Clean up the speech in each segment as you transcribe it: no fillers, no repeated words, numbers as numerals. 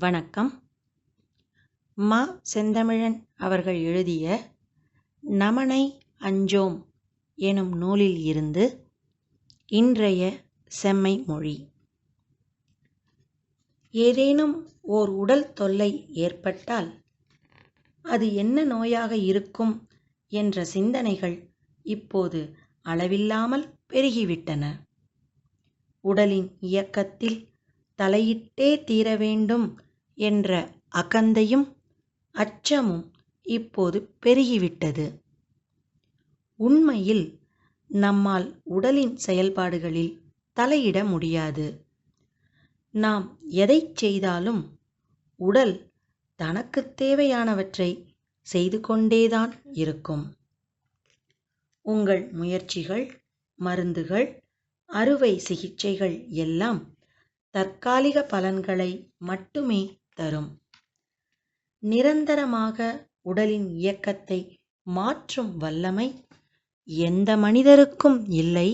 வணக்கம். மா. செந்தமிழன் அவர்கள் எழுதிய நமனை அஞ்சோம் எனும் நூலில் இருந்து இன்றைய செம்மை மொழி. ஏதேனும் ஓர் உடல் தொல்லை ஏற்பட்டால் அது என்ன நோயாக இருக்கும் என்ற சிந்தனைகள் இப்போது அளவில்லாமல் பெருகிவிட்டன. உடலின் இயக்கத்தில் தலையிட்டே தீர வேண்டும் என்ற அகந்தையும் அச்சமும் இப்போது பெருகிவிட்டது. உண்மையில் நம்மால் உடலின் செயல்பாடுகளில் தலையிட முடியாது. நாம் எதைச் செய்தாலும் உடல் தனக்குத் தேவையானவற்றை செய்து கொண்டேதான் இருக்கும். உங்கள் முயற்சிகள், மருந்துகள், அறுவை சிகிச்சைகள் எல்லாம் தற்காலிக பலன்களை மட்டுமே தரும். நிரந்தரமாக உடலின் இயக்கத்தை மாற்றும் வல்லமை எந்த மனிதருக்கும் இல்லை,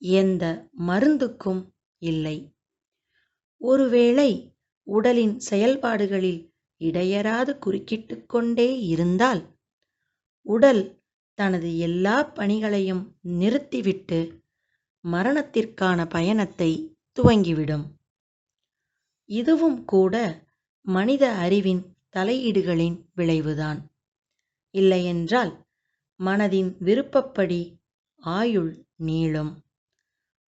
எந்த மருந்துக்கும் இல்லை. ஒருவேளை உடலின் செயல்பாடுகளில் இடையறாது குறுக்கிட்டுக் கொண்டே இருந்தால் உடல் தனது எல்லா பணிகளையும் நிறுத்திவிட்டு மரணத்திற்கான பயணத்தை துவங்கிவிடும். இதுவும் கூட மனித அறிவின் தலையீடுகளின் விளைவுதான். இல்லையென்றால் மனதின் விருப்பப்படி ஆயுள் நீளும்.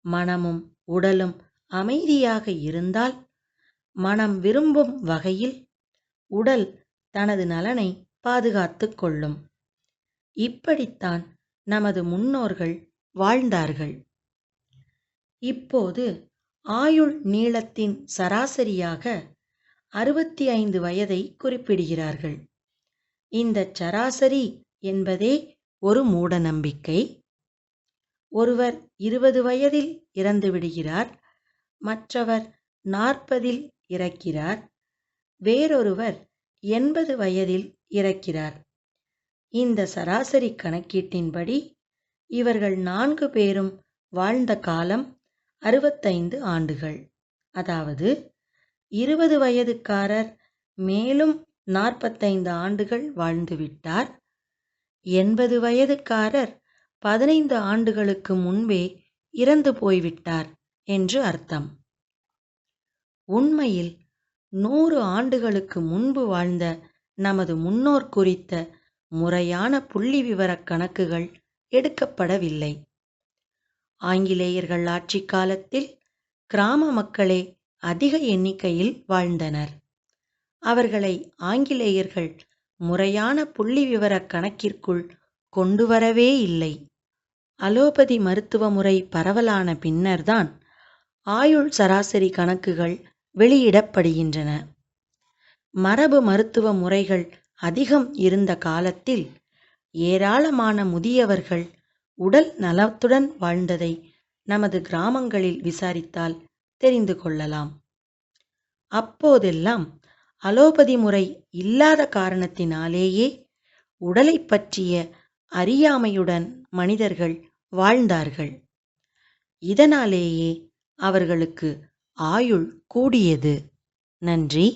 மனமும் உடலும் அமைதியாக இருந்தால் மனம் விரும்பும் வகையில் உடல் தனது நலனை பாதுகாத்துக் கொள்ளும். இப்படித்தான் நமது முன்னோர்கள் வாழ்ந்தார்கள். இப்போது ஆயுள் நீளத்தின் சராசரியாக 65 வயதை குறிப்பிடுகிறார்கள். இந்தச் சராசரி என்பதே ஒரு மூட நம்பிக்கை. ஒருவர் 20 வயதில் இறந்துவிடுகிறார், மற்றவர் 40இல் இறக்கிறார், வேறொருவர் 80 வயதில் இறக்கிறார். இந்த சராசரி கணக்கீட்டின்படி இவர்கள் 4 பேரும் வாழ்ந்த காலம் 65 ஆண்டுகள். அதாவது 20 வயதுக்காரர் மேலும் 45 ஆண்டுகள் வாழ்ந்துவிட்டார். 80 வயதுக்காரர் 15 ஆண்டுகளுக்கு முன்பே இறந்து போய்விட்டார் என்று அர்த்தம். உண்மையில் 100 ஆண்டுகளுக்கு முன்பு வாழ்ந்த நமது முன்னோர் குறித்த முறையான புள்ளிவிவரக் கணக்குகள் எடுக்கப்படவில்லை. ஆங்கிலேயர்கள் ஆட்சிக் காலத்தில் கிராம மக்களே அதிக எண்ணிக்கையில் வாழ்ந்தனர். அவர்களை ஆங்கிலேயர்கள் முறையான புள்ளிவிவரக் கணக்கிற்குள் கொண்டு வரவே இல்லை. அலோபதி மருத்துவ முறை பரவலான பின்னர்தான் ஆயுள் சராசரி கணக்குகள் வெளியிடப்படுகின்றன. மரபு மருத்துவ முறைகள் அதிகம் இருந்த காலத்தில் ஏராளமான முதியவர்கள் உடல் நலத்துடன் வாழ்ந்ததை நமது கிராமங்களில் விசாரித்தால் தெரிந்து கொள்ளலாம். அப்போதெல்லாம் அலோபதி முறை இல்லாத காரணத்தினாலேயே உடலைப் பற்றிய அறியாமையுடன் மனிதர்கள் வாழ்ந்தார்கள். இதனாலேயே அவர்களுக்கு ஆயுள் கூடியது. நன்றி.